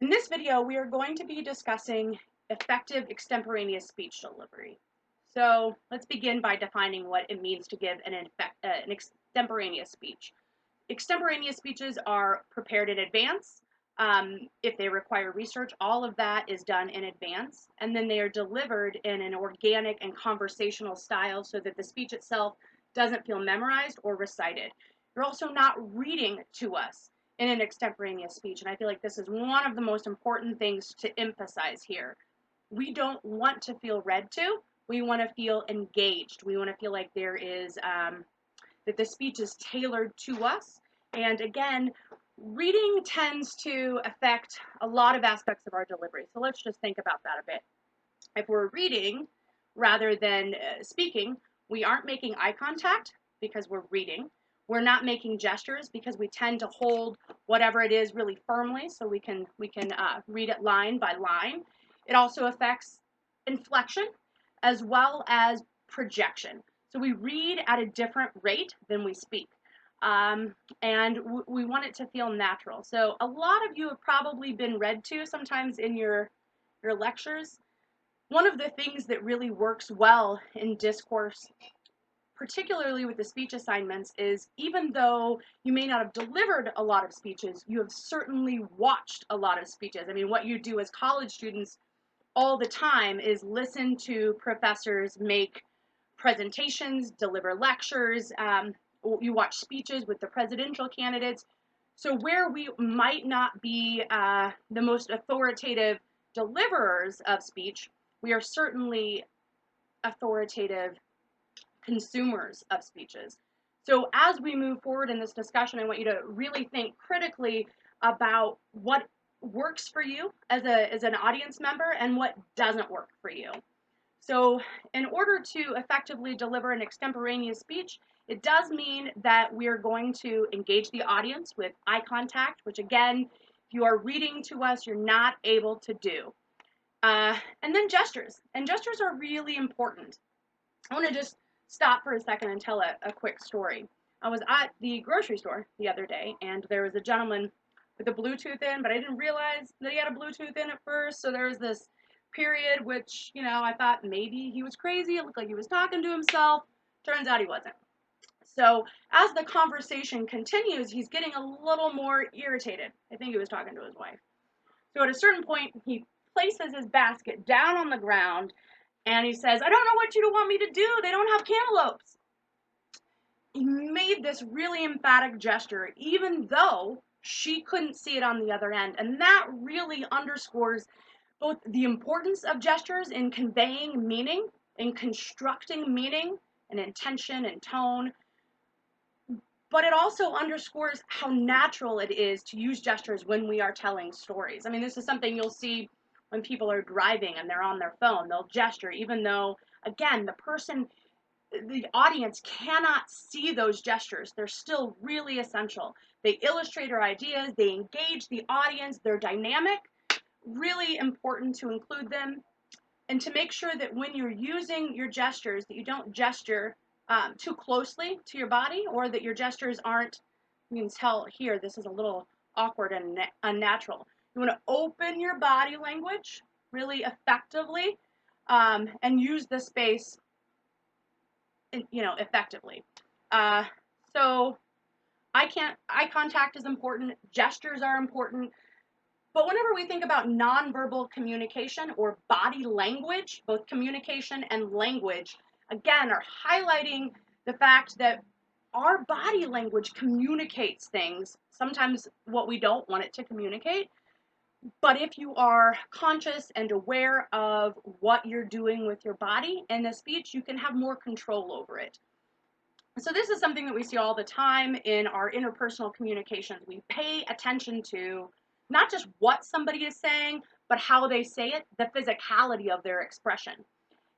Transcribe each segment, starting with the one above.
In this video, we are going to be discussing effective extemporaneous speech delivery. So let's begin by defining what it means to give an extemporaneous speech. Extemporaneous speeches are prepared in advance. If they require research, all of that is done in advance, and then they are delivered in an organic and conversational style so that the speech itself doesn't feel memorized or recited. You're also not reading to us in an extemporaneous speech, and I feel like this is one of the most important things to emphasize here. We don't want to feel read to. We want to feel engaged. We want to feel like there is that the speech is tailored to us. And again, reading tends to affect a lot of aspects of our delivery. So let's just think about that a bit. If we're reading rather than speaking, we aren't making eye contact because we're reading. We're not making gestures because we tend to hold whatever it is really firmly so we can read it line by line. It also affects inflection as well as projection. So we read at a different rate than we speak. And we want it to feel natural. So a lot of you have probably been read to sometimes in your lectures. One of the things that really works well in discourse, particularly with the speech assignments, is even though you may not have delivered a lot of speeches, you have certainly watched a lot of speeches. I mean, what you do as college students all the time is listen to professors make presentations, deliver lectures, you watch speeches with the presidential candidates. So where we might not be the most authoritative deliverers of speech, we are certainly authoritative consumers of speeches. So as we move forward in this discussion, I want you to really think critically about what works for you as an audience member and what doesn't work for you. So in order to effectively deliver an extemporaneous speech, it does mean that we are going to engage the audience with eye contact, which again, if you are reading to us, you're not able to do. And then gestures. And gestures are really important. I want to just stop for a second and tell a quick story. I was at the grocery store the other day, and there was a gentleman with a Bluetooth in, but I didn't realize that he had a Bluetooth in at first. So there was this period which, I thought maybe he was crazy. It looked like he was talking to himself. Turns out he wasn't. So as the conversation continues, he's getting a little more irritated. I think he was talking to his wife. So at a certain point, he places his basket down on the ground and he says, "I don't know what you want me to do. They don't have cantaloupes." He made this really emphatic gesture, even though she couldn't see it on the other end. And that really underscores both the importance of gestures in conveying meaning, in constructing meaning and intention and tone, but it also underscores how natural it is to use gestures when we are telling stories. I mean, this is something you'll see when people are driving and they're on their phone. They'll gesture, even though, again, the audience cannot see those gestures. They're still really essential. They illustrate our ideas, they engage the audience, they're dynamic. Really important to include them and to make sure that when you're using your gestures that you don't gesture too closely to your body, or that your gestures aren't, you can tell here, this is a little awkward and unnatural. You want to open your body language really effectively and use the space, effectively. So eye contact is important, gestures are important, but whenever we think about nonverbal communication or body language, both communication and language, again, are highlighting the fact that our body language communicates things, sometimes what we don't want it to communicate. But if you are conscious and aware of what you're doing with your body in a speech, you can have more control over it. So this is something that we see all the time in our interpersonal communications. We pay attention to not just what somebody is saying, but how they say it, the physicality of their expression.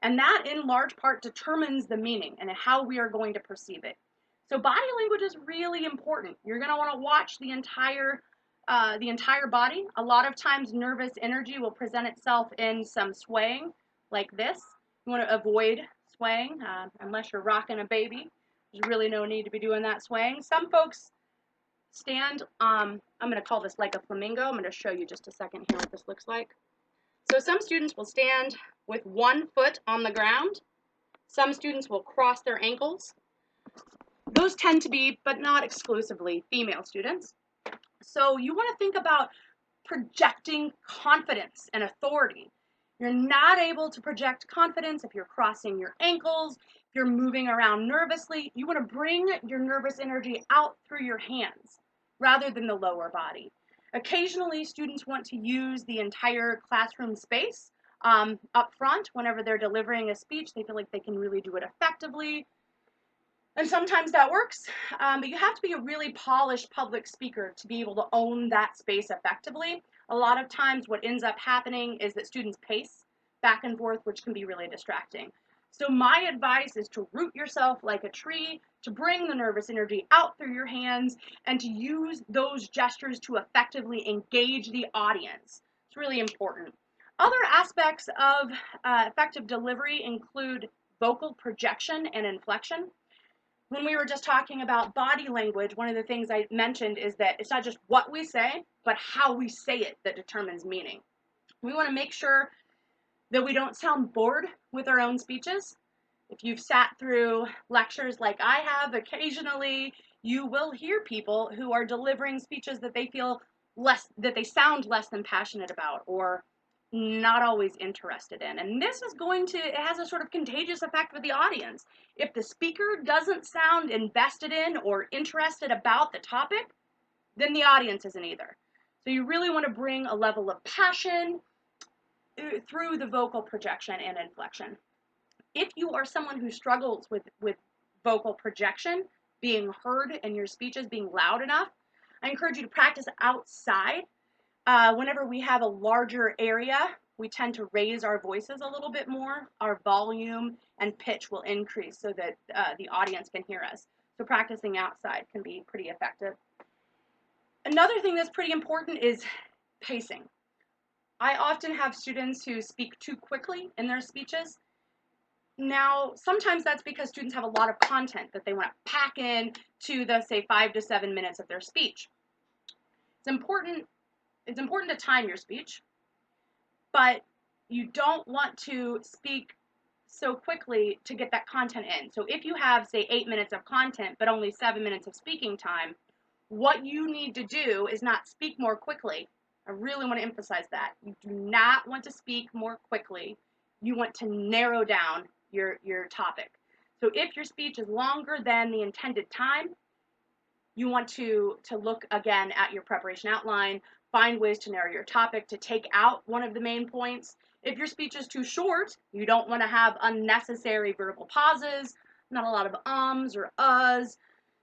And that in large part determines the meaning and how we are going to perceive it. So body language is really important. You're going to want to watch the entire body. A lot of times nervous energy will present itself in some swaying like this. You want to avoid swaying unless you're rocking a baby. There's really no need to be doing that swaying. Some folks stand, I'm going to call this like a flamingo. I'm going to show you just a second here what this looks like. So some students will stand with one foot on the ground. Some students will cross their ankles. Those tend to be, but not exclusively, female students. So you want to think about projecting confidence and authority. You're not able to project confidence if you're crossing your ankles, if you're moving around nervously. You want to bring your nervous energy out through your hands rather than the lower body. Occasionally, students want to use the entire classroom space up front whenever they're delivering a speech. They feel like they can really do it effectively. And sometimes that works, but you have to be a really polished public speaker to be able to own that space effectively. A lot of times what ends up happening is that students pace back and forth, which can be really distracting. So my advice is to root yourself like a tree, to bring the nervous energy out through your hands, and to use those gestures to effectively engage the audience. It's really important. Other aspects of effective delivery include vocal projection and inflection. When we were just talking about body language, one of the things I mentioned is that it's not just what we say, but how we say it that determines meaning. We want to make sure that we don't sound bored with our own speeches. If you've sat through lectures like I have, occasionally you will hear people who are delivering speeches that they feel that they sound less than passionate about, or not always interested in. And this is it has a sort of contagious effect with the audience. If the speaker doesn't sound invested in or interested about the topic, then the audience isn't either. So you really want to bring a level of passion through the vocal projection and inflection. If you are someone who struggles with vocal projection, being heard in your speeches, being loud enough, I encourage you to practice outside. Whenever we have a larger area, we tend to raise our voices a little bit more. Our volume and pitch will increase so that the audience can hear us. So practicing outside can be pretty effective. Another thing that's pretty important is pacing. I often have students who speak too quickly in their speeches. Now, sometimes that's because students have a lot of content that they want to pack in to the, say, 5 to 7 minutes of their speech. It's important to time your speech, but you don't want to speak so quickly to get that content in. So if you have, say, 8 minutes of content, but only 7 minutes of speaking time, what you need to do is not speak more quickly. I really want to emphasize that. You do not want to speak more quickly. You want to narrow down your topic. So if your speech is longer than the intended time, you want to look again at your preparation outline, find ways to narrow your topic, to take out one of the main points. If your speech is too short, you don't want to have unnecessary verbal pauses, not a lot of ums or uhs,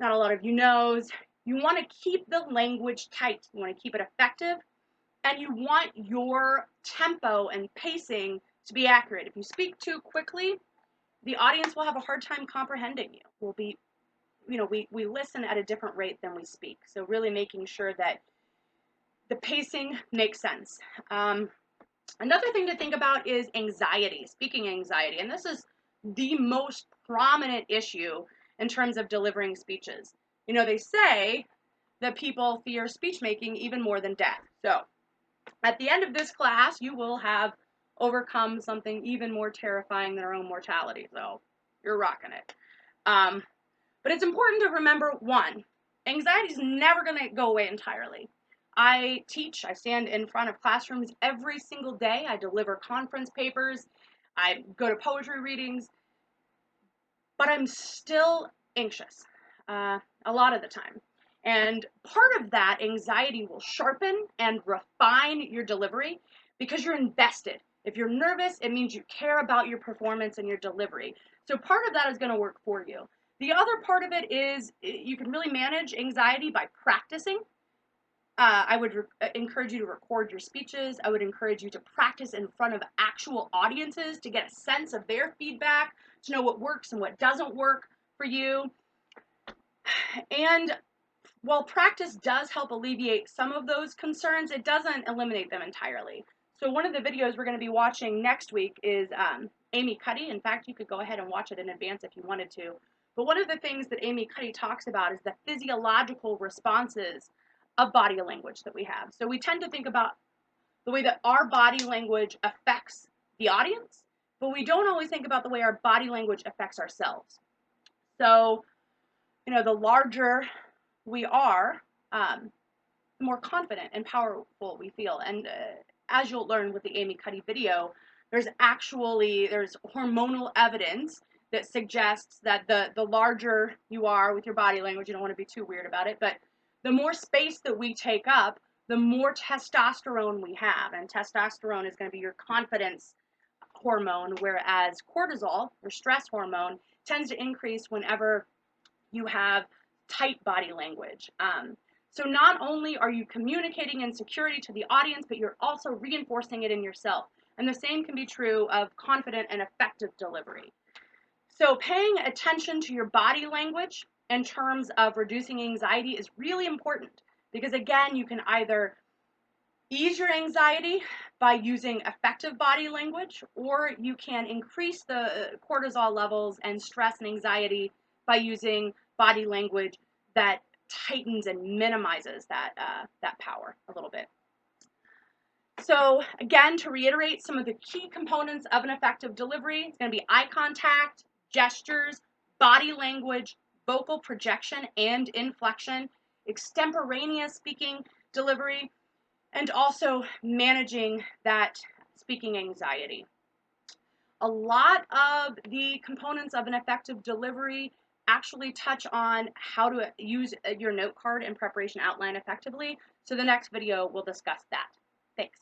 not a lot of you knows. You want to keep the language tight. You want to keep it effective, and you want your tempo and pacing to be accurate. If you speak too quickly, the audience will have a hard time comprehending you. We listen at a different rate than we speak. So really making sure that the pacing makes sense. Another thing to think about is anxiety, speaking anxiety. And this is the most prominent issue in terms of delivering speeches. They say that people fear speech making even more than death. So at the end of this class, you will have overcome something even more terrifying than our own mortality. So you're rocking it. But it's important to remember, one, anxiety is never going to go away entirely. I stand in front of classrooms every single day. I deliver conference papers. I go to poetry readings. But I'm still anxious a lot of the time. And part of that anxiety will sharpen and refine your delivery because you're invested. If you're nervous, it means you care about your performance and your delivery. So part of that is going to work for you. The other part of it is you can really manage anxiety by practicing. I would encourage you to record your speeches. I would encourage you to practice in front of actual audiences to get a sense of their feedback, to know what works and what doesn't work for you. And while practice does help alleviate some of those concerns, it doesn't eliminate them entirely. So one of the videos we're going to be watching next week is Amy Cuddy. In fact, you could go ahead and watch it in advance if you wanted to. But one of the things that Amy Cuddy talks about is the physiological responses of body language that we have. So we tend to think about the way that our body language affects the audience, but we don't always think about the way our body language affects ourselves. So, the larger we are, the more confident and powerful we feel. And as you'll learn with the Amy Cuddy video, there's hormonal evidence that suggests that the larger you are with your body language, you don't want to be too weird about it, but the more space that we take up, the more testosterone we have. And testosterone is going to be your confidence hormone, whereas cortisol, your stress hormone, tends to increase whenever you have tight body language. So not only are you communicating insecurity to the audience, but you're also reinforcing it in yourself. And the same can be true of confident and effective delivery. So paying attention to your body language in terms of reducing anxiety is really important, because again, you can either ease your anxiety by using effective body language, or you can increase the cortisol levels and stress and anxiety by using body language that tightens and minimizes that power a little bit. So again, to reiterate some of the key components of an effective delivery, it's going to be eye contact, gestures, body language, vocal projection and inflection, extemporaneous speaking delivery, and also managing that speaking anxiety. A lot of the components of an effective delivery actually touch on how to use your note card and preparation outline effectively. So the next video will discuss that. Thanks.